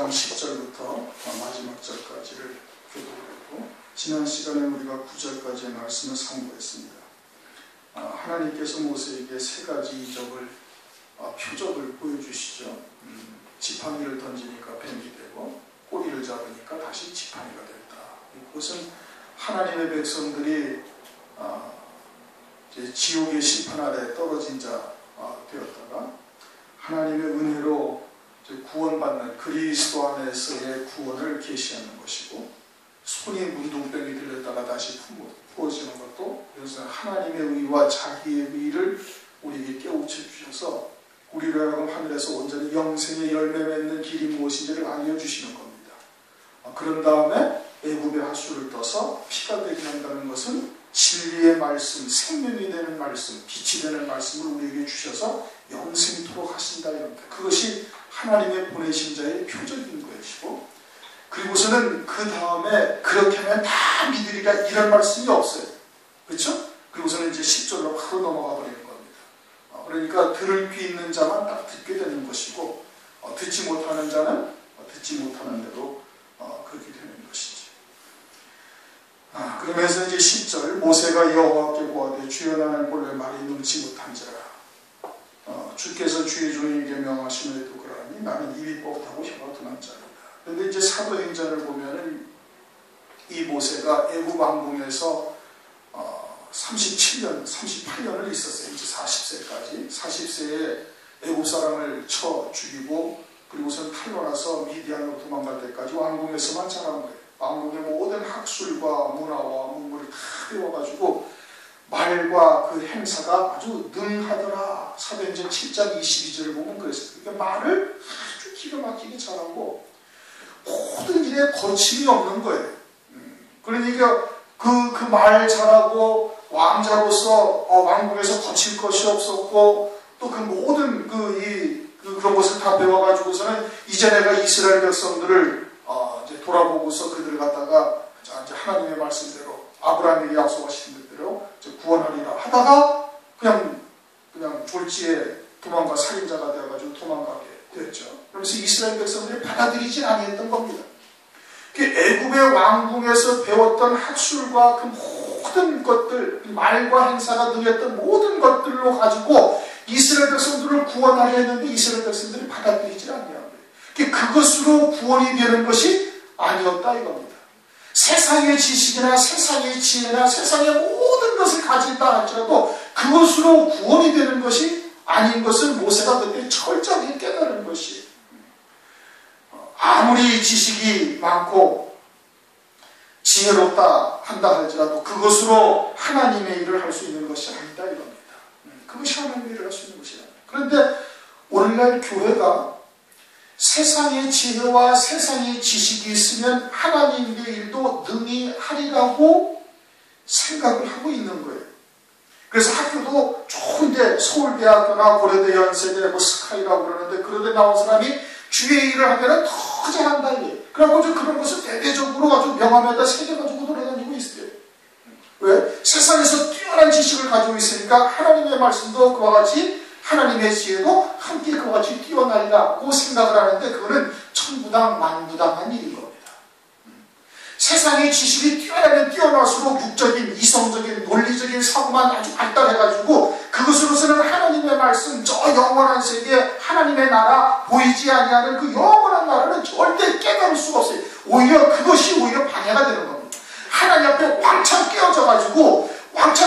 1장 10절부터 마지막 절까지를 교독을 했고, 지난 시간에 우리가 9절까지의 말씀을 상고했습니다. 하나님께서 모세에게 세 가지 이적을 표적을 보여주시죠. 지팡이를 던지니까 뱀이 되고 꼬리를 잡으니까 다시 지팡이가 됐다. 이것은 하나님의 백성들이 지옥의 심판 아래 떨어진 자 되었다가 하나님의 은혜로 구원받는 그리스도 안에서의 구원을 계시하는 것이고, 손이 문둥병이 들렸다가 다시 부어지는 것도, 그래서 하나님의 의와 자기의 의를 우리에게 깨우쳐 주셔서 우리를 하여금 하늘에서 온전히 영생의 열매 맺는 길이 무엇인지를 알려주시는 겁니다. 그런 다음에 애굽의 핫수를 떠서 피가 되게 한다는 것은 진리의 말씀, 생명이 되는 말씀, 빛이 되는 말씀을 우리에게 주셔서 영생토록 하신다, 이럽니다. 그것이 하나님의 보내신 자의 표적인 것이고, 그리고서는 그 다음에 그렇게 하면 다 믿으리라, 이런 말씀이 없어요. 그렇죠? 그리고서는 이제 10절로 바로 넘어가 버리는 겁니다. 그러니까 들을 귀 있는 자만 딱 듣게 되는 것이고, 듣지 못하는 자는 듣지 못하는 대로 그렇게 되는 것이죠. 그러면서 이제 10절, 모세가 여호와께 고하되 주여 나는 본래 말이 능치 못한지라. 주께서 주의 종에게 명하시므에도 그러하니 나는 입이 뻣하고 혀가 둔한 자이다. 그런데 이제 사도행전을 보면은 이 모세가 애굽 왕궁에서 38년을 있었어요. 이제 40세까지. 40세에 애굽 사람을 쳐 죽이고, 그리고선 탈로나서 미디안으로 도망갈 때까지 왕궁에서만 자란 거예요. 왕궁의 모든 학술과 문화와 문물을 다 배워가지고 말과 그 행사가 아주 능하더라. 사도행전 7장 22절을 보면 그랬어요. 그러니까 말을 아주 기가 막히게 잘하고 모든 일에 거침이 없는 거예요. 그러니까 그 말 잘하고 왕자로서 왕궁에서 거칠 것이 없었고, 또 그 모든 그런 것을 다 배워가지고서는 이제 내가 이스라엘 백성들을 이제 돌아보고서 그들을 갖다가 이제 하나님의 말씀대로 아브라함에게 약속하신 대로 구원하리라 하다가 그냥 졸지에 도망가 살인자가 되어가지고 도망가게 됐죠. 그래서 이스라엘 백성들이 받아들이지 아니했던 겁니다. 애굽의 왕궁에서 배웠던 학술과 그 모든 것들, 말과 행사가 능했던 모든 것들로 가지고 이스라엘 백성들을 구원하려 했는데 이스라엘 백성들이 받아들이지 아니한 거예요. 그것으로 구원이 되는 것이 아니었다 이겁니다. 세상의 지식이나 세상의 지혜나 세상의 모든 것을 가진다 할지라도 그것으로 구원이 되는 것이 아닌 것을 모세가 그때 철저히 깨달은 것이에요. 아무리 지식이 많고 지혜롭다 한다 할지라도 그것으로 하나님의 일을 할 수 있는 것이 아니다 이겁니다. 그것이 하나님의 일을 할 수 있는 것이 아니다. 그런데 오늘날 교회가 세상의 지혜와 세상의 지식이 있으면 하나님의 일도 능히 하리라고 생각을 하고 있는 거예요. 그래서 학교도 좋은데 서울대학교나 고려대 연세대 스카이라고 그러는데 그런데 나온 사람이 주의 일을 하면 더 잘한다 이게. 그래서 그런 것을 대대적으로 아주 명함에다 새겨가지고 돌아다니고 있어요. 왜? 세상에서 뛰어난 지식을 가지고 있으니까 하나님의 말씀도 그와 같이 하나님의 지혜도 함께 그와 같이 뛰어나리라고 생각을 하는데 그거는 천부당 만부당한 일인 겁니다. 세상의 지식이 뛰어나면 뛰어날수록 육적인 이성적인 논리적인 사고만 아주 발달해가지고 그것으로서는 하나님의 말씀 저 영원한 세계 하나님의 나라 보이지 아니하는 그 영원한 나라는 절대 깨달을 수가 없어요. 오히려 그것이 오히려 방해가 되는 겁니다. 하나님 앞에 왕창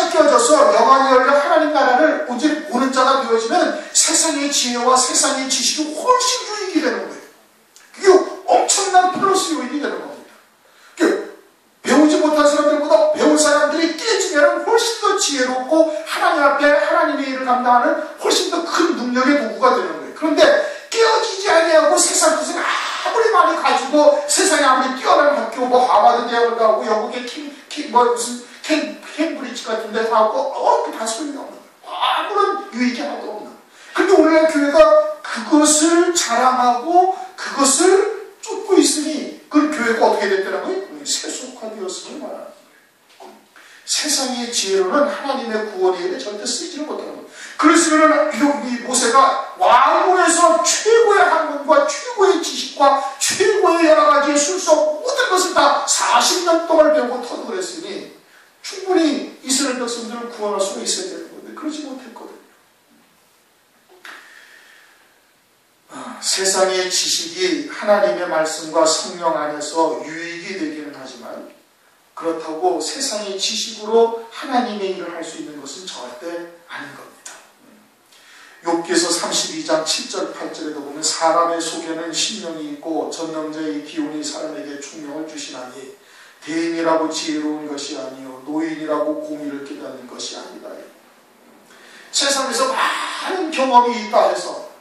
깨어져서 영안이 열려 하나님 나라를 온전히 보는 자가 되어지면 세상의 지혜와 세상의 지식이 훨씬 유익이 되는 거예요. 그게 엄청난 플러스 요인이 되는 겁니다. 배우지 못한 사람들보다 배운 사람들이 깨지면 훨씬 더 지혜롭고 하나님 앞에 하나님의 일을 감당하는 훨씬 더 큰 능력의 도구가 되는 거예요. 그런데 깨어지지 아니하고 세상 뜻을 아무리 많이 가지고 세상에 아무리 뛰어난 학교 하버드 대학을 가고 영국의 캠브리지 같은 데 가고 다 소용이 없는 거예요. 아무런 유익이 하나도 없는 거예요. 그런데 오늘날 교회가 그것을 자랑하고 그것을 쫓고 있으니 그 교회가 어떻게 됐다는 거예요? 세속화되었음을 말하는 거예요. 세상의 지혜로는 하나님의 구원의 일에 절대 쓰이지를 못하는 거예요. 그래서 이 모세가 왕궁에서 최고의 학문과 최고의 지식과 최고의 세상의 지식이 하나님의 말씀과 성령 안에서 유익이 되기는 하지만 그렇다고 세상의 지식으로 하나님의 일을 할 수 있는 것은 절대 아닌 겁니다. 욥기서 32장 7절 8절에도 보면 사람의 속에는 심령이 있고 전능자의 기운이 사람에게 총명을 주시나니 대인이라고 지혜로운 것이 아니요 노인이라고 공의를 깨닫는 것이 아니다. 세상에서 많은 경험이 있다 해서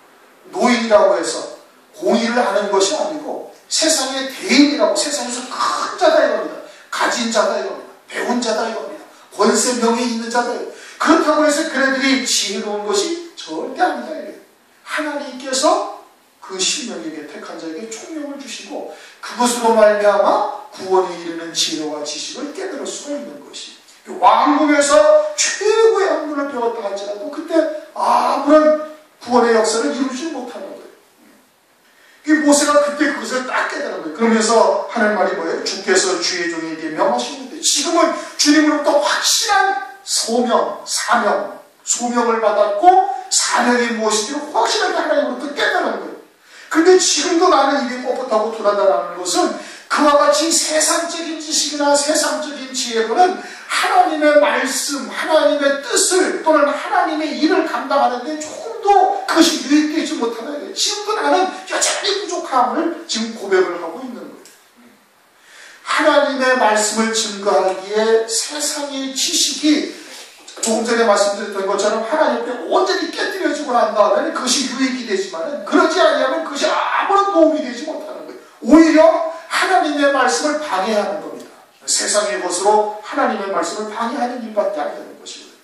노인이라고 해서 공의를 하는 것이 아니고 세상의 대인이라고 세상에서 큰 자다 이겁니다. 가진 자다 이겁니다. 배운 자다 이겁니다. 권세 명예 있는 자다 이겁니다. 그렇다고 해서 그네들이 지혜로운 것이 절대 아니다. 하나님께서 그 신령에게 택한 자에게 총명을 주시고 그것으로 말미암아 구원에 이르는 지혜와 지식을 깨달을 수가 있는 것이 왕궁에서 최고의 학문을 배웠다 할지라도 그때 아무런 구원의 역사를 이루지 못하는 거예요. 이 모세가 그때 그것을 딱 깨달은 거예요. 그러면서 하는 말이 뭐예요? 주께서 주의 종에게 명하시는데 지금은 주님으로부터 확실한 소명, 사명, 소명을 받았고 사명이 무엇인지를 확실하게 하나님으로부터 깨달은 거예요. 근데 지금도 나는 입이 뻣뻣하고 둔하다라는 것은 그와 같이 세상적인 지식이나 세상적인 지혜로는 하나님의 말씀, 하나님의 뜻을 또는 하나님의 일을 감당하는 데 조금도 그것이 유익되지 못하는 거예요. 지금도 나는 여전히 부족함을 지금 고백을 하고 있는 거예요. 하나님의 말씀을 증거하기에 세상의 지식이 조금 전에 말씀드렸던 것처럼 하나님 앞에 온전히 깨뜨려지고 난 다음에 그것이 유익이 되지만 그러지 아니하면 그것이 아무런 도움이 되지 못하는 거예요. 오히려 하나님의 말씀을 방해하는 겁니다. 세상의 것으로 하나님의 말씀을 방해하는 일밖에 안 되는 것이거든요.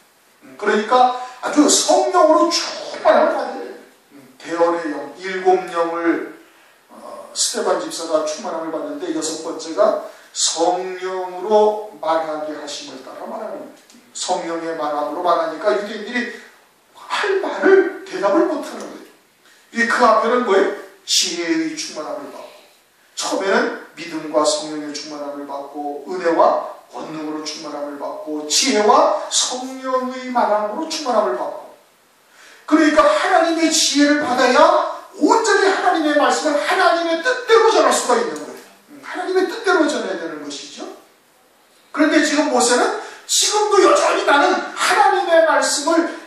그러니까 아주 성령으로 충만함을 받아야 돼요. 대언의 영, 7영을 스테반 집사가 충만함을 받는데 6번째가 성령으로 말하게 하심을 따라 말하는 거예요. 성령의 말함으로 말하니까 유대인들이 할 말을 대답을 못하는 거예요. 그 앞에는 뭐예요? 지혜의 충만함을 받고 처음에는 믿음과 성령의 충만함을 받고 은혜와 권능으로 충만함을 받고 지혜와 성령의 말함으로 충만함을 받고 그러니까 하나님의 지혜를 받아야 온전히 하나님의 말씀을 하나님의 뜻대로 전할 수가 있는 거예요. 하나님의 뜻대로 전해야 되는 것이죠. 그런데 지금 모세는 지금도 여전히 나는 하나님의 말씀을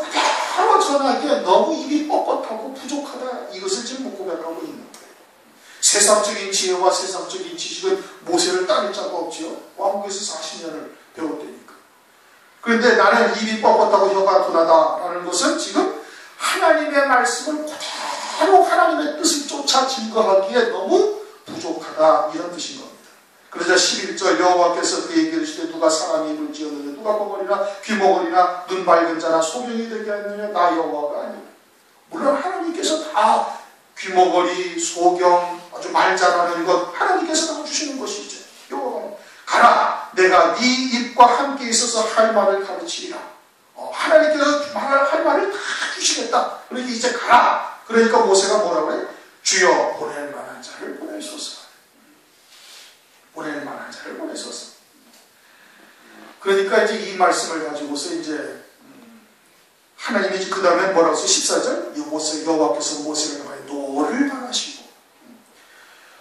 그대로 전하기에 너무 입이 뻣뻣하고 부족하다. 이것을 지금 고백하고 있는 거예요. 세상적인 지혜와 세상적인 지식은 모세를 따를 자가 없지요. 왕국에서 40년을 배웠다니까. 그런데 나는 입이 뻣뻣하고 혀가 둔하다라는 것은 지금 하나님의 말씀을 그대로 하나님의 뜻을 쫓아 증거하기에 너무 부족하다. 이런 뜻인 겁니다. 그러자 11절 여호와께서 그에게 이르시되 누가 사람의 입을 지었느냐 누가 벙어리나 귀머거리나 눈 밝은 자나 소경이 되게 하느냐 나 여호와가 아니라. 물론 하나님께서 다 귀머거리, 소경, 아주 말 잘하는 것 하나님께서 다 주시는 것이죠. 여호와가 가라 내가 네 입과 함께 있어서 할 말을 가르치리라. 하나님께서 할 말을 다 주시겠다. 그러니까 이제 가라. 그러니까 모세가 뭐라고 해요? 주여 보낼 만한 자를 보내소서. 보낼 만한 자를 보내소서. 그러니까 이제 이 말씀을 가지고서 이제 하나님이 그 다음에 뭐라고 해서 14절 여호와께서 모세를 명하여 노를 당하시고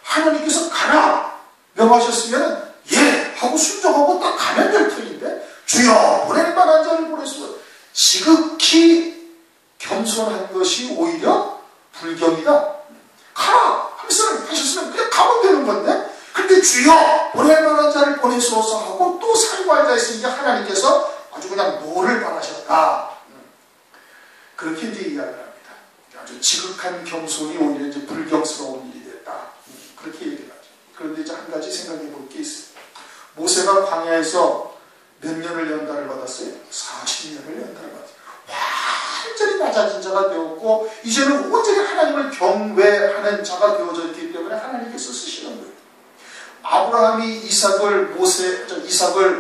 하나님께서 가라 명하셨으면 예 하고 순종하고 딱 가면 될 터인데 주여 보낼 만한 자를 보내소서. 지극히 겸손한 것이 오히려 불경이다. 가라 하셨으면 그냥 가면 되는 건데 근데 주여 보낼 만한 자를 보내소서 하고 또 사유할 자 있으니까 하나님께서 아주 그냥 노를 바라셨다. 그렇게 이제 이야기를 합니다. 아주 지극한 겸손이 오히려 이제 불경스러운 일이 됐다. 그렇게 얘기를 하죠. 그런데 이제 한 가지 생각해 볼 게 있어요. 모세가 광야에서 몇 년을 연단을 받았어요? 40년을 연단을 받았어요. 완전히 낮아진 자가 되었고 이제는 온전히 하나님을 경외하는 자가 되어져 있기 때문에 하나님께서 쓰시는 거예요. 아브라함이 이삭을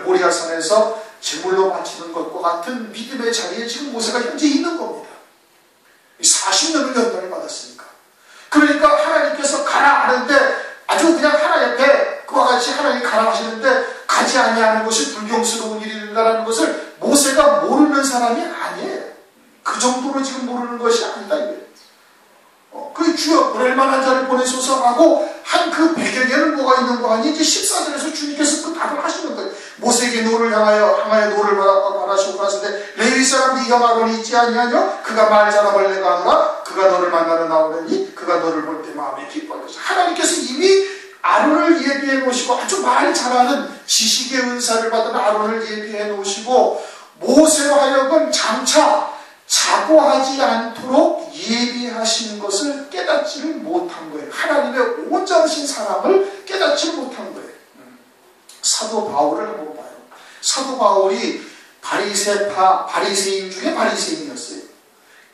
모리아산에서 제물로 바치는 것과 같은 믿음의 자리에 지금 모세가 현재 있는 겁니다. 40년을 연단을 받았으니까. 그러니까 하나님께서 가라 하는데 아주 그냥 하나님 앞에 그와 같이 하나님이 가라 하시는데 가지 아니하는 것이 불경스러운 일이라는 것을 모세가 모르는 사람이 아니에요. 그 정도로 지금 모르는 것이 아니다 이거예요. 그 주여 보낼 만한 자를 보내소서 하고 한 그 배경에는 뭐가 있는 거 아니? 이제 14절에서 주님께서 그 답을 하시는 거예요. 모세에게 노를 향하여 노를 말하시고 가라사대 레위 사람 네가 아론이 있지 아니하냐? 그가 말자람을 내가 하노라. 그가 너를 만나러 나오려니 그가 너를 볼 때 마음이 기뻐할 것이다. 하나님께서 이미 아론을 예비해 놓으시고 아주 말 잘하는 지식의 은사를 받은 아론을 예비해 놓으시고 모세로 하여금 장차 자고하지 않도록 예비하신 것을 깨닫지를 못한 거예요. 하나님의 온전하신 사랑을 깨닫지를 못한 거예요. 사도 바울을 한번 봐요. 사도 바울이 바리새인 중에 바리새인이었어요.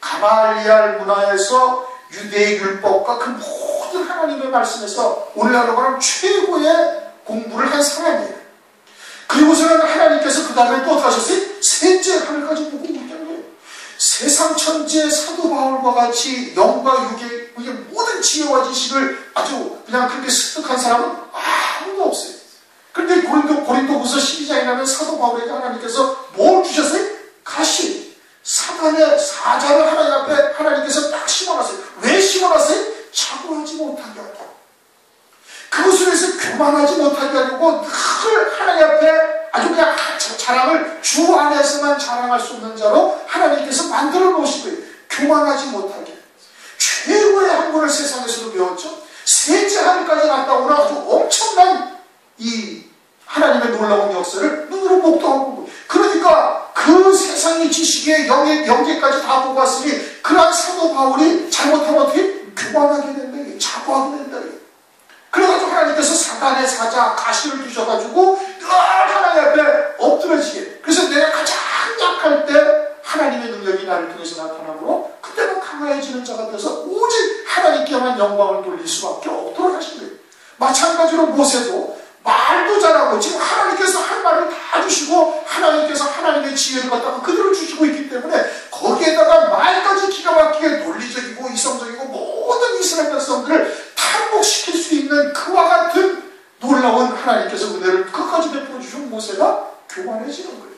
가말리알 문화에서 유대 율법과 그 모든 하나님의 말씀에서 오늘날로 말하면 최고의 공부를 한 사람이에요. 그리고서는 하나님께서 그 다음에 또 어떻게 하셨어요? 셋째 하늘까지 보고 있다는 거예요. 세상 천지의 사도 바울과 같이 영과 육의 모든 지혜와 지식을 아주 그냥 그렇게 습득한 사람은 아무도 없어요. 그런데 고린도후서 12장에 가면 사도 바울에게 하나님께서 뭘 주셨어요? 가시, 사단의 사자를 하나님 앞에 하나님께서 딱 심어놨어요. 왜 심어놨어요? 자고하지 못하게 하고 그것을 위해서 교만하지 못하게 하려고 늘 하나님 앞에 아주 그냥 자랑을 주 안에서만 자랑할 수 없는 자로 하나님께서 만들어 놓으신 거예요. 교만하지 못하게. 최고의 학문을 세상에서도 배웠죠. 셋째 하늘까지 갔다 오는 아주 엄청난 이 하나님의 놀라운 역사를 눈으로 목도하고 그러니까 그 세상의 지식의 영계까지 다 보고 왔으니 그러한 사도 바울이 잘못하면 어떻게? 교만하게 된다. 자고하게 된다. 그래가지고 하나님께서 사단의 사자 가시를 주셔가지고 늘 하나님 앞에 엎드러지게. 그래서 내가 가장 약할 때 하나님의 능력이 나를 통해서 나타나므로 그때는 강화해지는 자가 되어서 오직 하나님께만 영광을 돌릴 수밖에 없도록 하신 거예요. 마찬가지로 모세도 말도 잘하고 지금 하나님께서 할 말을 다 주시고 하나님께서 하나님의 지혜를 갖다가 그대로 주시고 있기 때문에 거기에다가 말까지 기가 막히게 논리적이고 이성적이고 모든 이스라엘 백성들을 탈복시킬 수 있는 그와 같은 놀라운 하나님께서 은혜를 끝까지 베풀어 주신 모세가 교만해지는 거예요.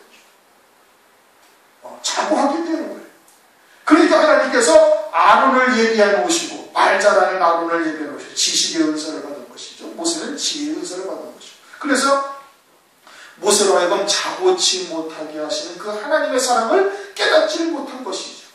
자고하게 되는 거예요. 그러니까 하나님께서 아론을 예비해 놓으시고 말 잘하는 아론을 예비해 놓으시고 지식의 은사를 받은 것이죠. 모세는 지혜의 은사를 받은 것이죠. 그래서 모세로 하여금 자고치 못하게 하시는 그 하나님의 사랑을 깨닫지 못한 것이죠.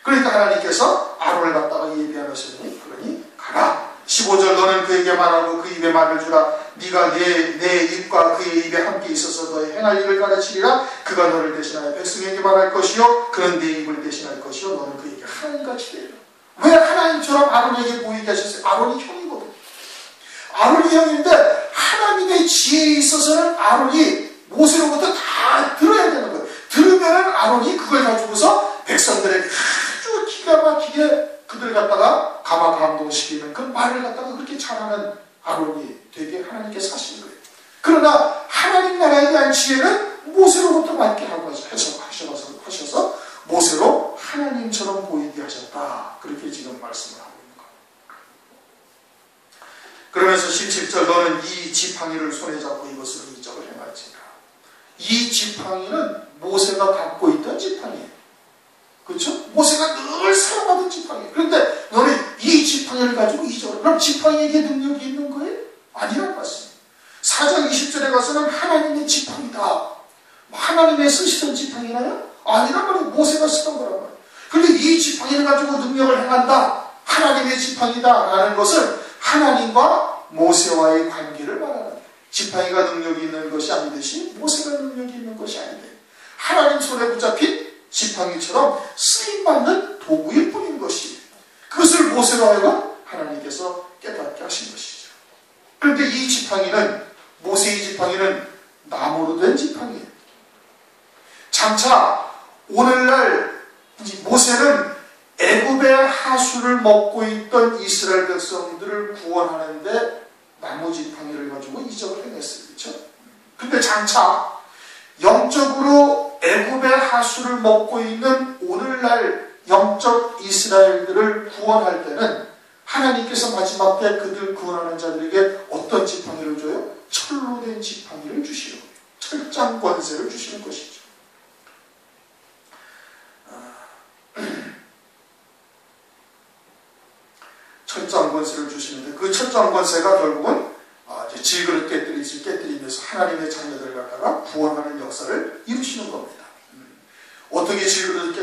그러니까 하나님께서 아론을 갖다가 예비해 놓으시니 그러니 가라. 15절 너는 그에게 말하고 그 입에 말을 주라. 네가 내 입과 그의 입에 함께 있어서 너의 행할 일을 가르치리라. 그가 너를 대신하여 백성에게 말할 것이요 그는 네 입을 대신할 것이요 너는 그에게 하나님같이 되리라. 왜 하나님처럼 아론에게 보이게 하셨어요? 아론이 형이거든요. 아론이 형인데 하나님의 지혜에 있어서는 아론이 모세로부터 다 들어야 되는 거예요. 들으면 아론이 그걸 가지고서 백성들에게 아주 기가 막히게 그들 갖다가 감동시키는 그 말을 갖다가 그렇게 잘하는 아론이 되게 하나님께서 하신 거예요. 그러나 하나님 나라에 대한 지혜는 모세로부터 받게 하셔서 모세로 하나님처럼 보이게 하셨다. 그렇게 지금 말씀을 하고 있는 거예요. 그러면서 17절 너는 이 지팡이를 손에 잡고 이것으로 이적을 행할지니라. 이 지팡이는 모세가 갖고 있던 지팡이에요. 그렇죠? 모세가 늘 사용하던 지팡이. 그런데 너는 이 지팡이를 가지고 이적을. 그럼 지팡이에게 능력이 있는 거예요? 아니란 말씀입니다. 4장 20절에 가서는 하나님의 지팡이다. 하나님의 쓰시던 지팡이나요? 아니란 말이에요. 모세가 쓰던 거란 말이에요. 그런데 이 지팡이를 가지고 능력을 행한다. 하나님의 지팡이다. 라는 것은 하나님과 모세와의 관계를 말하는 거예요. 지팡이가 능력이 있는 것이 아니듯이 모세가 능력이 있는 것이 아닌데 하나님 손에 붙잡힌 지팡이처럼 쓰임받는 도구일 뿐인 것이 그것을 모세로 하여금 하나님께서 깨닫게 하신 것이죠. 그런데 이 지팡이는 모세의 지팡이는 나무로 된 지팡이에요. 장차 오늘날 모세는 애굽의 하수를 먹고 있던 이스라엘 백성들을 구원하는데 나무 지팡이를 가지고 이적을 해냈어요. 그렇죠? 근데 장차 영적으로 애굽의 하수를 먹고 있는 오늘날 영적 이스라엘들을 구원할 때는 하나님께서 마지막 때 그들 구원하는 자들에게 어떤 지팡이를 줘요? 철로 된 지팡이를 주시는 거예요. 철장 권세를 주시는 것이죠. 권세를 주시는데 그 철저한 권세가 결국은 이제 질그릇 깨뜨리면서 하나님의 자녀들을 갖다가 구원하는 역사를 이루시는 겁니다. 어떻게 질그릇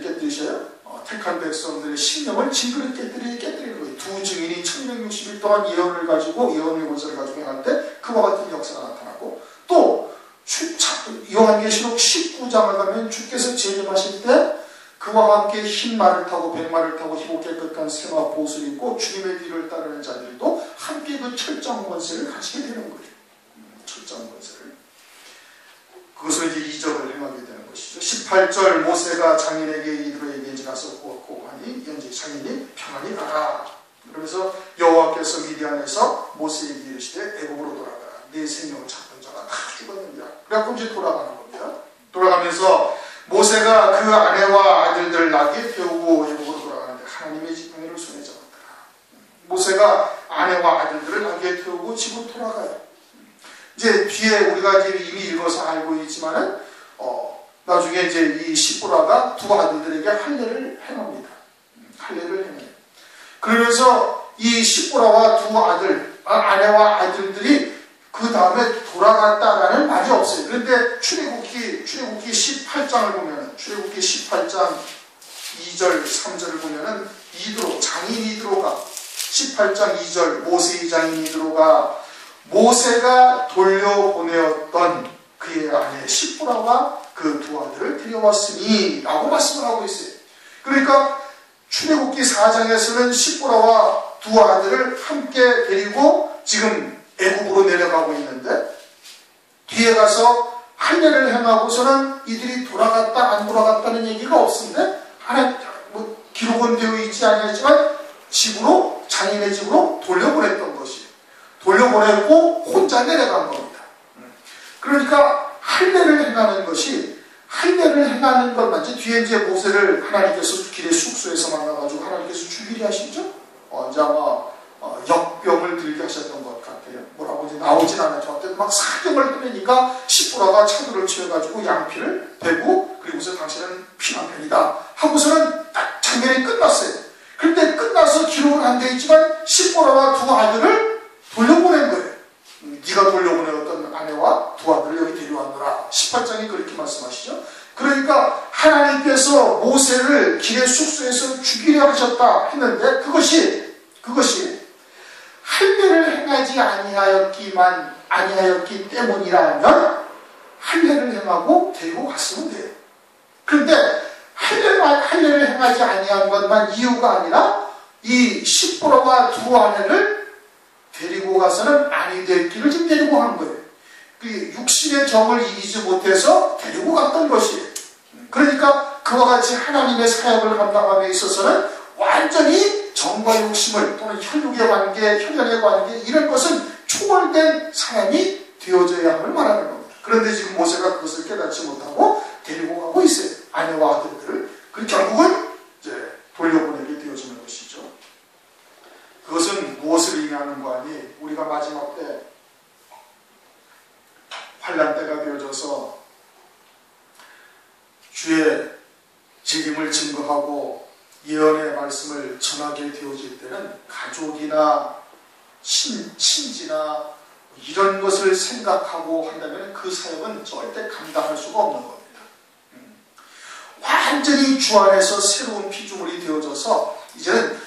깨뜨리셔요? 택한 백성들의 신념을 질그릇 깨뜨리는 거예요. 두 증인이 1160일 동안 예언의 권세를 가지고 행할 때 그와 같은 역사가 나타나고, 또 요한계시록 19장을 가면 주께서 재림하실 때 그와 함께 흰 말을 타고 백마를 타고 희고 깨끗한 새마 보옷을 입고 주님의 뒤를 따르는 자들도 함께 그 철저한 권세를 가지게 되는 거예요. 철저한 권세를. 그것을 이제 이적을 행하게 되는 것이죠. 18절 모세가 장인에게 이들에게 이제 가서 고하니 이제 장인이 평안히 가라. 그러면서 여호와께서 미디안에서 모세에게 이르시되 애굽으로 돌아가라. 내 생명을 찾던 자가 다 죽었느니라. 그래갖고 이제 돌아가는 겁니다. 돌아가면서 모세가 그 아내와 아들들을 나귀에 태우고 애굽으로 돌아가는데 하나님의 지팡이를 손에 잡았더라. 모세가 아내와 아들들을 나귀에 태우고 집으로 돌아가요. 이제 뒤에 우리가 이제 이미 읽어서 알고 있지만은 나중에 이제 이 시보라가 두 아들들에게 할례를 행합니다. 할례를 행해요. 그러면서 이 시보라와 두 아내와 아들들이 그 다음에 돌아갔다라는 말이 없어요. 그런데 출애굽기 18장을 보면은, 출애굽기 18장 2절 3절을 보면은 장인 이드로가 18장 2절 모세의 장인 이드로가 모세가 돌려보내었던 그의 아내 시보라와 그 두 아들을 데려왔으니 라고 말씀을 하고 있어요. 그러니까 출애굽기 4장에서는 시보라와 두 아들을 함께 데리고 지금 애굽으로 내려가고 있는데, 뒤에 가서 할례를 행하고서는 이들이 돌아갔다 안 돌아갔다는 얘기가 없는데, 기록은 되어 있지 않았지만 장인의 집으로 돌려보냈던 것이에요. 돌려보냈고 혼자 내려간 겁니다. 그러니까 할례를 행하는 것만, 뒤에 이제 모세를 하나님께서 길의 숙소에서 만나가지고 하나님께서 죽이려 하시죠. 이제 아마 역병을 들게 하셨던 것 같아요. 뭐라고 이제 나오진 않았죠. 막 사경을 뜨내니까 시보라가 차도를 치워가지고 양피를 베고, 그리고서 당신은 피난편이다 하고서는 딱 장면이 끝났어요. 그런데 끝나서 기록은 안 되어 있지만 시보라와 두 아들을 돌려보낸 거예요. 네가 돌려보내었던 아내와 두 아들을 여기 데려왔노라. 18장이 그렇게 말씀하시죠. 그러니까 하나님께서 모세를 길의 숙소에서 죽이려 하셨다 했는데, 그것이 할례를 행하지 아니하였기 때문이라면 할례를 행하고 데리고 갔으면 돼요. 그런데 할례를 행하지 아니한 것만 이유가 아니라 이 시보라와 두 아내를 데리고 가서는 아니 될 길을 지금 데리고 간 거예요. 그 육신의 정을 이기지 못해서 데리고 갔던 것이에요. 그러니까 그와 같이 하나님의 사역을 감당함에 있어서는 완전히 정과 욕심을, 또는 혈육의 관계, 혈연의 관계, 이런 것은 초월된 사람이 되어져야 함을 말하는 겁니다. 그런데 지금 모세가 그것을 깨닫지 못하고 데리고 가고 있어요. 아내와 아들들을. 그 결국은 이제 돌려보내게 되어지는 것이죠. 그것은 무엇을 의미하는 거 아니? 우리가 마지막 때 환난 때가 되어져서 주의 재림을 증거하고 예언의 말씀을 전하게 되어질 때는 가족이나 친지나 이런 것을 생각하고 한다면 그 사역은 절대 감당할 수가 없는 겁니다. 완전히 주 안에서 새로운 피조물이 되어져서 이제는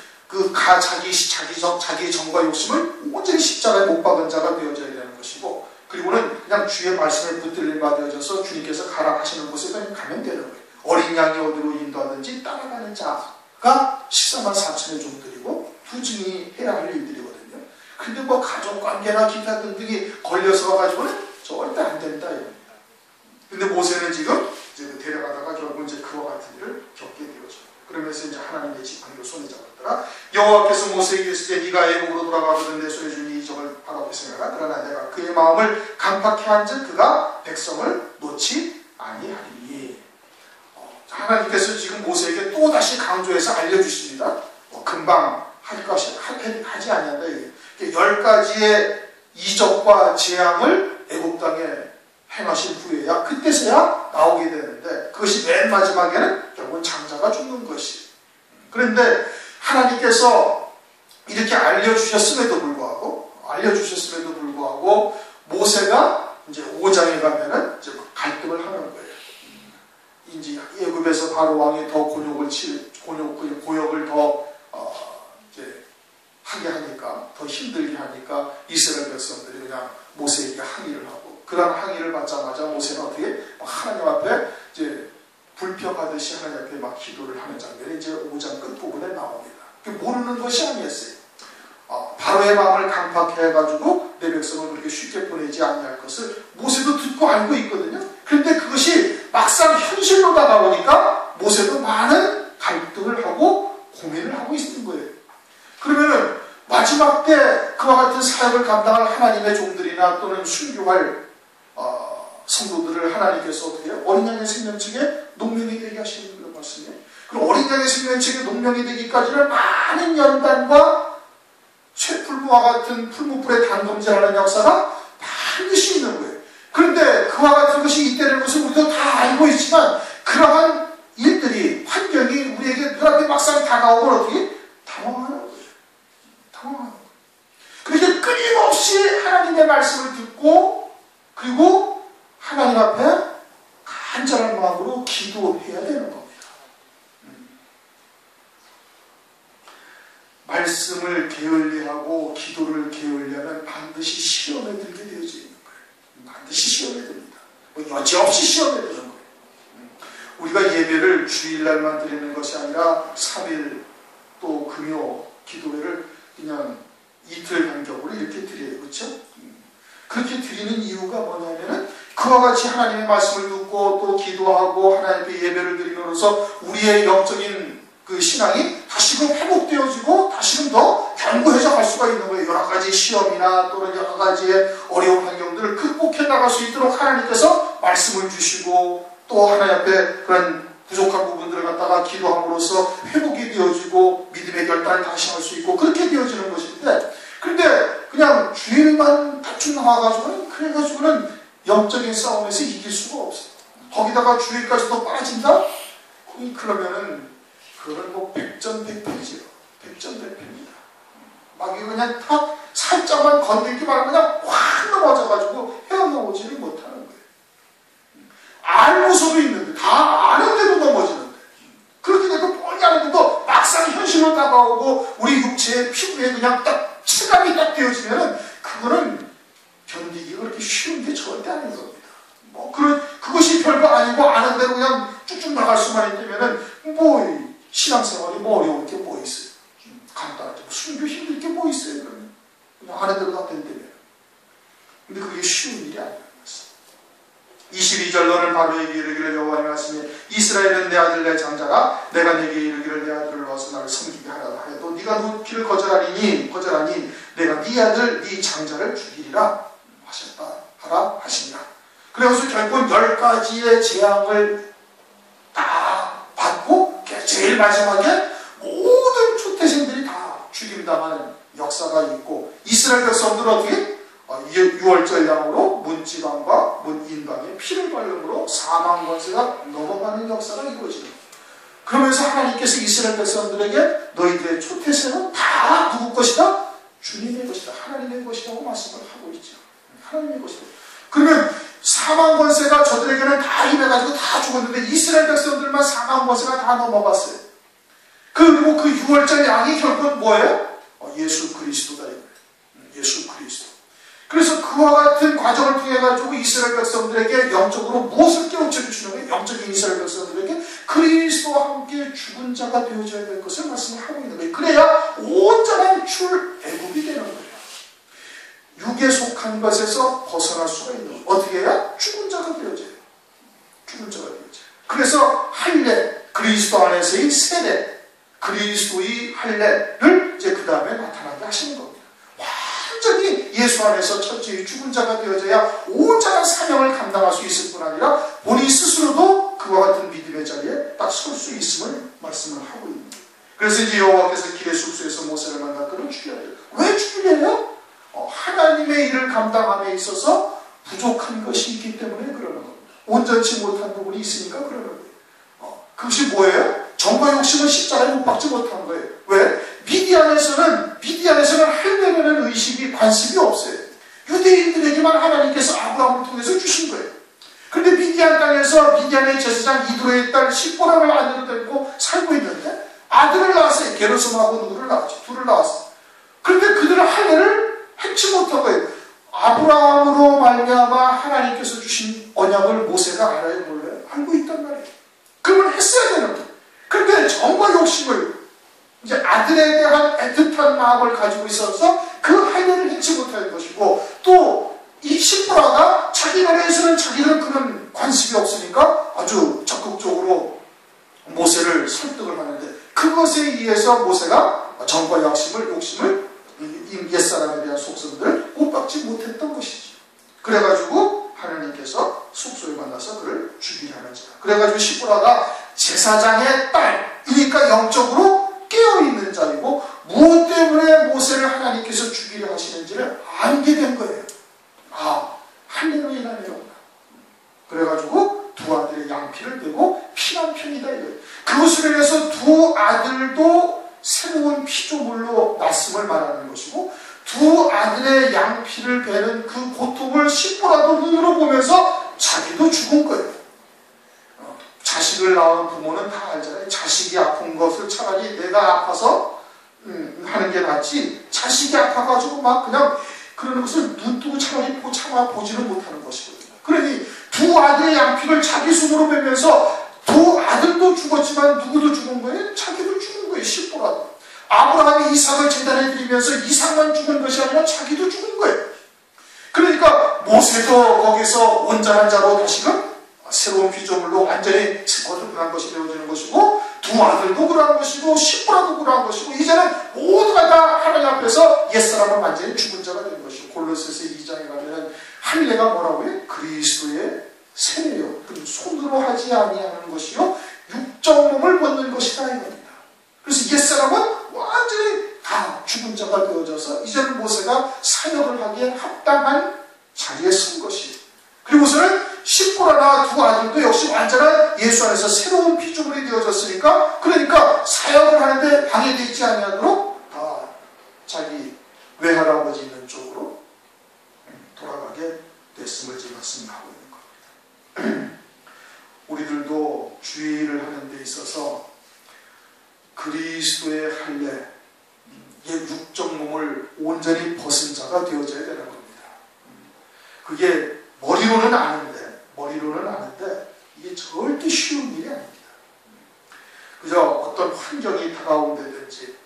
자기 정과 욕심을 온전히 십자가에 못 박은 자가 되어져야 되는 것이고, 그리고는 그냥 주의 말씀에 붙들림 받아져서 주님께서 가라 하시는 곳에 가면 되는 거예요. 어린 양이 어디로 인도하든지 따라가는 자가 14만 4천의 종들이고 두 증인이 해야 할 일들이거든요. 근데 뭐 가족관계나 기타 등등이 걸려서 가지고는 절대 안 된다 이겁니다. 근데 모세는 지금 이제 데려가다가 결국 이제 그와 같은 일을 겪게 되어져요. 그러면서 이제 하나님의 지팡이로 손에 잡았더라. 여호와께서 모세에게 이르시되 네가 애굽으로 돌아가거든 내 손에 준 이 이적을 바라보고 생각하. 그러나 내가 그의 마음을 강팍케 한즉 그가 백성을 놓지 아니하리니. 하나님께서 지금 모세에게 또 다시 강조해서 알려주십니다. 금방 하지 아니한다. 10가지의 이적과 재앙을 애굽 땅에 행하신 후에야 그때서야 나오게 되는데, 그것이 맨 마지막에는 결국은 장자가 죽는 것이. 그런데 하나님께서 이렇게 알려주셨음에도 불구하고 모세가 이제 5장에 가면은 이제 갈등을 하는 거예요. 이제 애굽에서 바로 왕이 더 고역을 더 이제 하게 하니까, 더 힘들게 하니까 이스라엘 백성들이 그냥 모세에게 항의를 하고, 그런 항의를 받자마자 모세는 어떻게 하나님 앞에 이제 불평하듯이 하나님 앞에 막 기도를 하는 장면이 이제 5장 끝부분에 나옵니다. 모르는 것이 아니었어요. 바로의 마음을 강팍해가지고 내 백성을 그렇게 쉽게 보내지 아니할 것을 모세도 듣고 알고 있거든요. 그런데 그것이 막상 현실로 다가오니까 모세도 많은 갈등을 하고 고민을 하고 있는 거예요. 그러면은 마지막 때 그와 같은 사역을 감당할 하나님의 종들이나 또는 순교할 성도들을 하나님께서 어떻게 해요? 어린 양의 생명책에 농명이 되게 하시는 그런 말씀이에요. 그럼 어린 양의 생명책에 농명이 되기까지는 많은 연단과 쇠풀무와 같은 풀무불에 담금질하는 역사가 반드시 있는 거예요. 그런데 그와 같은 것이 있다는 것을 우리도 다 알고 있지만, 그러한 일들이, 환경이 우리에게 눈앞에 막상 다가오면 어떻게? 당황하는 거예요. 당황하는 거예요. 그렇게 끊임없이 하나님의 말씀을 듣고, 그리고 하나님 앞에 간절한 마음으로 기도해야 되는 겁니다. 말씀을 게을리하고 기도를 게을리하면 반드시 시험에 들게 되어져 있는 거예요. 반드시 시험에 듭니다. 여지없이 시험에 드는 거예요. 우리가 예배를 주일날만 드리는 것이 아니라 3일 또 금요 기도회를 그냥 이틀 간격으로 이렇게 드려요. 그렇죠? 그렇게 드리는 이유가 뭐냐면은 그와 같이 하나님의 말씀을 듣고 또 기도하고 하나님께 예배를 드림으로써 우리의 영적인 그 신앙이 다시금 회복되어지고 다시금 더 견고해져 갈 수가 있는 거예요. 여러 가지 시험이나 또는 여러 가지의 어려운 환경들을 극복해 나갈 수 있도록 하나님께서 말씀을 주시고, 또 하나님 앞에 그런 부족한 부분들을 갖다가 기도함으로써 회복이 되어지고 믿음의 결단을 다시 할 수 있고, 그렇게 되어지는 것인데, 그런데 그냥 주일만 다충 나와가지고는, 그래가지고는 영적인 싸움에서 이길 수가 없어요. 거기다가 주일까지도 빠진다? 그러면은 그거는 뭐 백전백패지요. 백전백패입니다. 막 이거 그냥 탁 살짝만 건들기만 하면 그냥 확 넘어져가지고 헤어나오지를 못하는 거예요. 알고서도 있는데, 다 아는데도 넘어지는데, 그렇게 돼도 뻔히 아는데도 막상 현실로 다가오고 우리 육체의 피부에 그냥 딱 체감이 딱 되어지면은 그거는 견디기가 그렇게 쉬운 게 절대 아닌 겁니다. 뭐 그것이 별거 아니고 아는 대로 그냥 쭉쭉 나갈 수만 있다면은 뭐 신앙생활이 뭐 어려울 게 뭐 있어요? 간단하죠. 순교 힘들 게 뭐 있어요? 그러면 그냥 아는 대로 다 된다면. 근데 그게 쉬운 일이 아니라는 것입니다. 22절 너는 바로에게 이르기를 여호와의 말씀에 이스라엘은 내 아들 내 장자가 내가 내게 이르기를 내 아들을 넣어서 나를 섬기게 하라 하여도 네가 놓기를 거절하니 내가 네 아들 네 장자를 죽이리라 하라 하시니라. 그래서 결국은 10가지의 재앙을 다 받고 제일 마지막에 모든 초태생들이 다 죽임당하는 역사가 있고, 이스라엘 백성들은 어떻게? 6월절 양으로 문지방과 문인방에 피를 발름으로 사망 권세가 넘어가는 역사가 이루어지는 거예요. 그러면서 하나님께서 이스라엘 백성들에게 너희들의 초태생은 다 누구 것이다? 주님의 것이다. 하나님의 것이라고 말씀을 하고 있죠. 하나님의 것이다. 그러면 사망 권세가 저들에게는 다 임해가지고 다 죽었는데 이스라엘 백성들만 사망 권세가 다 넘어갔어요. 그리고 그 6월절 양이 결국은 뭐예요? 예수 그리스도다. 예수 그리스도. 그래서 그와 같은 과정을 통해 가지고 이스라엘 백성들에게 영적으로 무엇을 깨우쳐 주시는 거예요? 영적인 이스라엘 백성들에게 그리스도와 함께 죽은 자가 되어져야 될 것을 말씀을 하고 있는 거예요. 그래야 온전한 출애굽이 되는 거예요. 육에 속한 것에서 벗어날 수가 있는 거예요. 어떻게 해야? 죽은 자가 되어져요. 죽은 자가 되어져요. 그래서 할례, 그리스도 안에서의 세례, 그리스도의 할례를 이제 그 다음에 나타나게 하시는 겁니다. 완전히 예수 안에서 첫째의 죽은 자가 되어져야 온전한 사명을 감당할 수 있을 뿐 아니라 본인 스스로도 그와 같은 믿음의 자리에 딱 설 수 있음을 말씀을 하고 있는 거예요. 그래서 이제 여호와께서 길의 숙소에서 모세를 만났거든 죽여야 돼요. 왜 죽이래요? 하나님의 일을 감당함에 있어서 부족한 것이 있기 때문에 그러는 겁니다. 온전치 못한 부분이 있으니까 그러는 거예요. 그것이 뭐예요? 정과 욕심은 십자가에 못 박지 못한 거예요. 왜? 미디안에서는 미디안에서는 할례라는 의식이 관심이 없어요. 유대인들에게만 하나님께서 아브라함을 통해서 주신 거예요. 그런데 미디안 땅에서 미디안의 제사장 이드로의 딸 십보라를 아내로 데리고 살고 있는데 아들을 낳았어요. 게르솜하고 누구를 낳았죠. 둘을 낳았어요. 그런데 그들은 할례를 행치 못한 거예요. 아브라함으로 말미암아 하나님께서 주신 언약을 모세가 알아요, 몰라요? 알고 있단 말이에요. 그러면 했어야 되는 거예요. 그런데 정과 욕심을 이제 아들에 대한 애틋한 마음을 가지고 있어서 그 할례를 행치 못하는 것이고, 또 이 십보라가 자기 나라에서는 자기는 그런 관심이 없으니까 아주 적극적으로 모세를 설득을 하는데, 그것에 의해서 모세가 정과 욕심을 옛사람에 대한 속성들을 못 박지 못했던 것이죠. 그래가지고 하나님께서 숙소에 만나서 그를 죽이려 하는지라. 그래가지고 십보라가 제사장의 딸이니까 영적으로 깨어있는 자이고, 무엇 때문에 모세를 하나님께서 죽이려 하시는지를 알게 된 거예요. 아, 할례로 인하네요. 그래가지고 두 아들의 양피를 대고 피난 편이다 이거예요. 그것을 인해서 두 아들도 새로운 피조물로 났음을 말하는 것이고, 두 아들의 양피를 베는 그 고통을 십보라도 눈으로 보면서 자기도 죽은 거예요. 자식을 낳은 부모는 다 알잖아요. 자식이 아픈 것을 차라리 내가 아파서 하는 게 낫지, 자식이 아파가지고 막 그냥 그러는 것을 눈뜨고 차라리 참아 보지는 못하는 것이거든요. 그러니 두 아들의 양피를 자기 손으로 베면서 두 아들도 죽었지만 누구도 죽은 거예요? 자기도 죽은 거예요. 십보라도. 아브라함이 이삭을 제단해 드리면서 이삭만 죽은 것이 아니라 자기도 죽은 거예요. 그러니까 모세도 거기서 온전한 자로 다시금 새로운 피조물로 완전히 거듭난 것이 되어지는 것이고, 두 아들도 그러한 것이고, 십보라도 그러한 것이고, 이제는 모두가 다 하나님 앞에서 옛사람은 완전히 죽은 자가 된 것이고, 골로새서 2장에 가면 할례가 뭐라고요? 그리스도의 세례요, 손으로 하지 아니하는 것이요 육적 몸을 벗는 것이다 이겁니다. 그래서 옛사람은 완전히 다 죽은 자가 되어져서 이제는 모세가 사역을 하기에 합당한 자리에 선 것이에요. 그리고서는 십보라나 두 아들도 역시 완전한 예수 안에서 새로운 피조물이 되어졌으니까, 그러니까 사역을 하는데 방해되지 아니하도록 다 자기 외할아버지 있는 쪽으로 돌아가게 됐음을 지금 말씀하고 있는 겁니다. 우리들도 주의를 하는 데 있어서 그리스도의 할례, 육적 몸을 온전히 벗은 자가 되어져야 되는 겁니다. 그게 머리로는 아는데 이게 절대 쉬운 일이 아닙니다. 그저 어떤 환경이 다가온다든지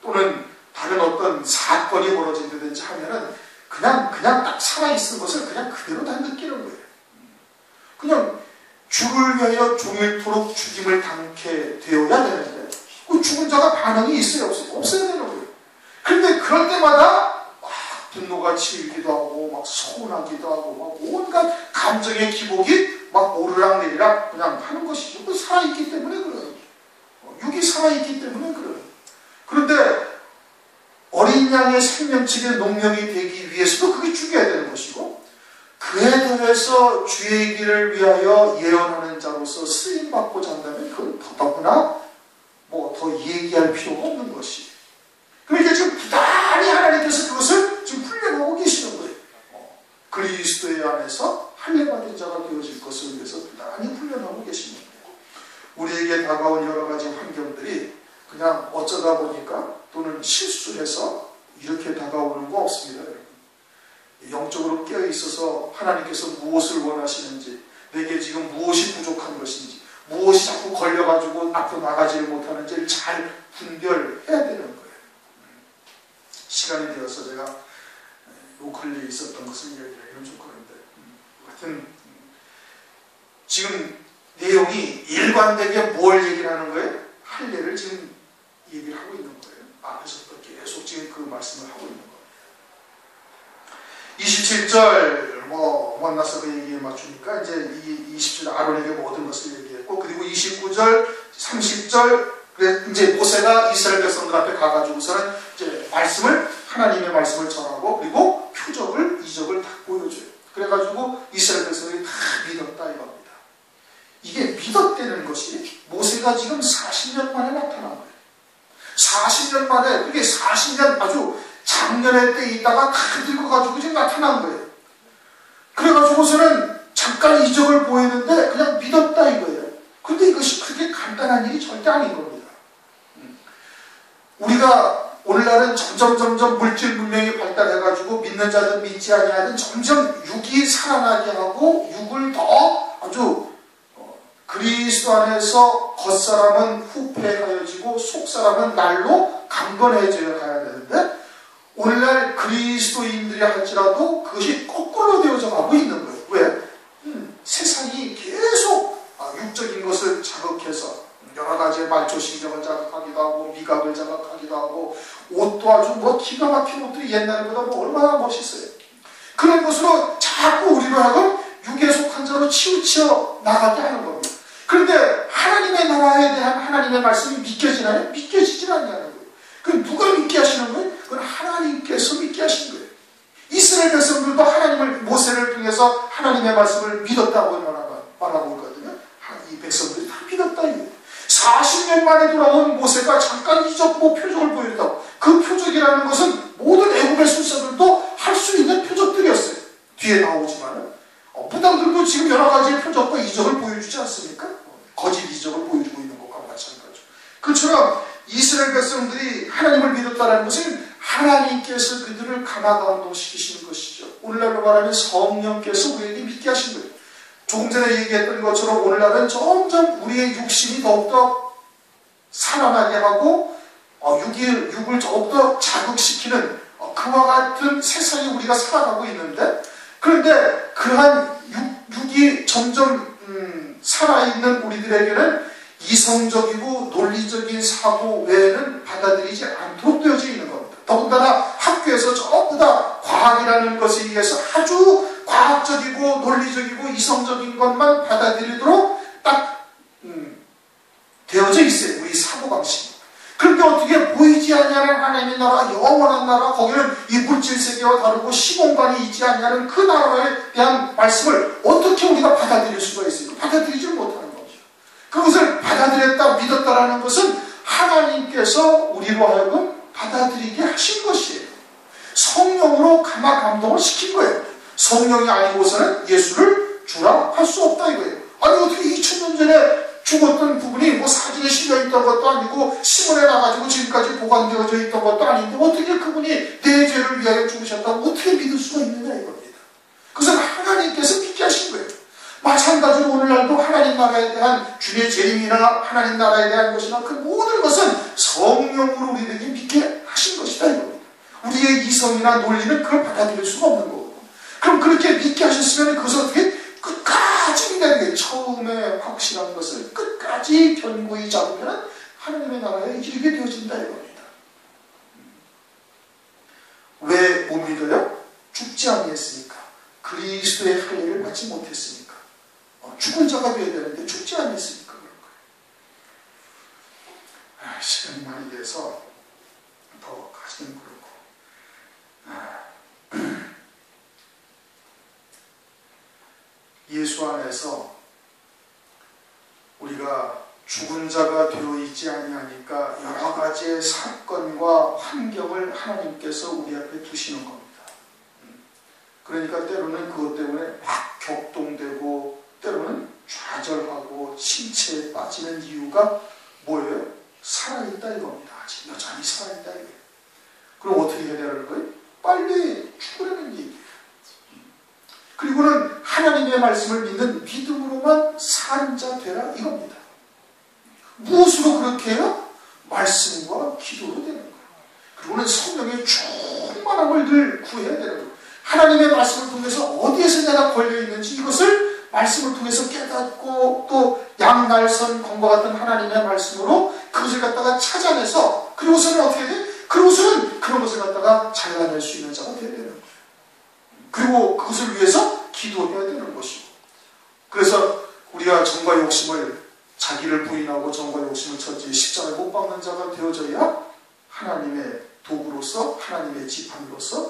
또는 다른 어떤 사건이 벌어진다든지 하면은 그냥 딱 살아있는 것을 그냥 그대로 다 느끼는 거예요. 그냥 주를 위하여 종일토록 죽임을 당케 되어야 되는데, 그 죽은 자가 반응이 있어요, 없어요? 없어야 되는 거예요. 그런데 그럴 때마다 막 분노가 치밀기도 하고 막 서운하기도 하고 막 온갖 감정의 기복이 막 오르락내리락 그냥 하는 것이죠. 그 살아있기 때문에 그래요. 육이 살아있기 때문에 그래요. 그런데 어린 양의 생명책의 농력이 되기 위해서도 그게 죽여야 되는 것이고, 그에 더해서 주의 길을 위하여 예언하는 자로서 쓰임받고자 한다면 그건 더더구나 뭐 더 얘기할 필요가 없는 것이. 그러니까 지금 부단히 하나님께서 그것을 지금 훈련하고 계시는 거예요. 그리스도의 안에서 할례받은 자가 되어질 것을 위해서 부단히 훈련하고 계시는 거예요. 우리에게 다가온 여러 가지 환경들이 그냥 어쩌다 보니까 또는 실수해서 이렇게 다가오는 거 없습니다, 여러분. 영적으로 깨어있어서 하나님께서 무엇을 원하시는지, 내게 지금 무엇이 부족한 것인지, 무엇이 자꾸 걸려가지고 앞으로 나가지를 못하는지를 잘 분별해야 되는 거예요. 시간이 되어서 제가 요 근래에 있었던 것을 얘기하기는 좀 그런데, 하여튼 지금 내용이 일관되게 뭘 얘기를 하는 거예요? 할례를 지금 얘기를 하고 있는 거예요. 앞에서부터 계속 지금 그 말씀을 하고 있는 거예요. 27절 만나서 그 얘기에 맞추니까 이제 27절 아론에게 모든 것을 얘기했고, 그리고 29절 30절 그래 이제 모세가 이스라엘 백성들 앞에 가가지고서는 이제 하나님의 말씀을 전하고, 그리고 표적을 이적을 다 보여줘요. 그래가지고 이스라엘 백성들이 다 믿었다 이겁니다. 이게 믿었다는 것이 모세가 지금 40년 만에 나타난 거예요. 40년 만에, 그게 40년 아주 작년의 때에 있다가 다 늙어가지고 지금 나타난 거예요. 그래가지고서는 잠깐 이적을 보이는데 그냥 믿었다 이거예요. 그런데 이것이 그렇게 간단한 일이 절대 아닌 겁니다. 우리가 오늘날은 점점 물질 문명이 발달해가지고 믿는 자든 믿지 아니하든 점점 육이 살아나게 하고 육을 더 아주 그리스도 안에서 겉사람은 후패하여지고 속사람은 날로 강건해져야 가야 되는데 오늘날 그리스도인들이 할지라도 그것이 거꾸로 되어져 가고 있는 거예요. 왜? 세상이 계속 육적인 것을 자극해서 여러 가지의 말초신경을 자극하기도 하고 미각을 자극하기도 하고 옷도 아주 기가 막힌 옷들이 옛날보다 얼마나 멋있어요. 그런 것으로 자꾸 우리로 하여금 육에 속한 자로 치우쳐 나가게 하는 겁니다. 그런데 하나님의 나라에 대한 하나님의 말씀이 믿겨지나요? 믿겨지질 않냐는 거예요. 그럼 누가 믿게 하시는 거예요? 그건 하나님께서 믿게 하신 거예요. 이스라엘 백성들도 하나님을 모세를 통해서 하나님의 말씀을 믿었다고 말하고 있거든요. 이 백성들이 다 믿었다 이거예요. 40년 만에 돌아온 모세가 잠깐 이적고 표적을 보였다고. 그 표적이라는 것은 모든 애국의 술사들도 할 수 있는 표적들이었어요. 뒤에 나오지만은 부당들도 지금 여러 가지의 표적과 이적을 보여주지 않습니까? 거짓 이적을 보여주고 있는 것과 마찬가지죠. 그처럼 이스라엘 백성들이 하나님을 믿었다는 것은 하나님께서 그들을 감화감동시키시는 것이죠. 오늘날로 말하면 성령께서 우리에게 믿게 하신 거예요. 조금 전에 얘기했던 것처럼 오늘날은 점점 우리의 육신이 더욱더 살아나게 하고 육을 더욱더 자극시키는 그와 같은 세상에 우리가 살아가고 있는데 그런데 그러한 육이 점점 살아있는 우리들에게는 이성적이고 논리적인 사고 외에는 받아들이지 않도록 되어져 있는 겁니다. 더군다나 학교에서 전부 다 과학이라는 것에 의해서 아주 과학적이고 논리적이고 이성적인 것만 받아들이도록 딱 되어져 있어요. 우리 사고방식이. 그런데 어떻게 보이지 않냐는 하나님의 나라, 영원한 나라, 거기는 이 물질 세계와 다르고 시공간이 있지 않냐는 그 나라에 대한 말씀을 어떻게 우리가 받아들일 수가 있어요? 받아들이지 못하는 거죠. 그것을 받아들였다, 믿었다라는 것은 하나님께서 우리로 하여금 받아들이게 하신 것이에요. 성령으로 감화감동을 시킨 거예요. 성령이 아니고서는 예수를 주라 할 수 없다 이거예요. 아니 어떻게 2000년 전에 죽었던 부분이 사진에 실려있던 것도 아니고 신문에 나가지고 지금까지 보관되어져 있던 것도 아닌데 어떻게 그분이 내 죄를 위하여 죽으셨다고 어떻게 믿을 수가 있느냐 이겁니다. 그것은 하나님께서 믿게 하신 거예요. 마찬가지로 오늘날도 하나님 나라에 대한 주의 재림이나 하나님 나라에 대한 것이나 그 모든 것은 성령으로 우리에게 믿게 하신 것이다 이겁니다. 우리의 이성이나 논리는 그걸 받아들일 수가 없는 거고 그럼 그렇게 믿게 하셨으면 그것을 어떻게 끝까지 믿어야 돼요. 처음에 확실한 것을 끝까지 견고히 잡으면 하나님의 나라에 이르게 되어진다 이겁니다. 왜 못 믿어요? 죽지 아니했으니까. 그리스도의 할례를 받지 못했으니까. 죽은 자가 되어야 되는데 죽지 아니했으니까 그런 거예요. 시간이 많이 돼서 더 가지는 그렇고 예수 안에서 우리가 죽은 자가 되어 있지 아니하니까 여러 가지의 사건과 환경을 하나님께서 우리 앞에 두시는 겁니다. 그러니까 때로는 그것 때문에 확 격동되고 때로는 좌절하고 침체에 빠지는 이유가 뭐예요? 살아있다 이겁니다. 아직 여전히 살아있다 이거예요. 그럼 어떻게 해야 되는 거예요? 빨리 죽으려는 얘기예요. 그리고는 하나님의 말씀을 믿는 믿음으로만 사는 자 되라 이겁니다. 무엇으로 그렇게 해요? 말씀과 기도로 되는 거예요. 그리고는 성령의 충만함을 늘 구해야 되는 거예요. 하나님의 말씀을 통해서 어디에서 내가 걸려있는지 이것을 말씀을 통해서 깨닫고 또 양날선 검과 같은 하나님의 말씀으로 그것을 갖다가 찾아내서 그리고서는 어떻게 돼? 그리고서는 그런 것을 갖다가 잘라낼 수 있는 자가 되어야 되는 거예요. 그리고 그것을 위해서 기도해야 되는 것이고 그래서 우리가 정과 욕심을 자기를 부인하고 정과 욕심을 처지에 십자가에 못 박는 자가 되어져야 하나님의 도구로서 하나님의 지팡이로서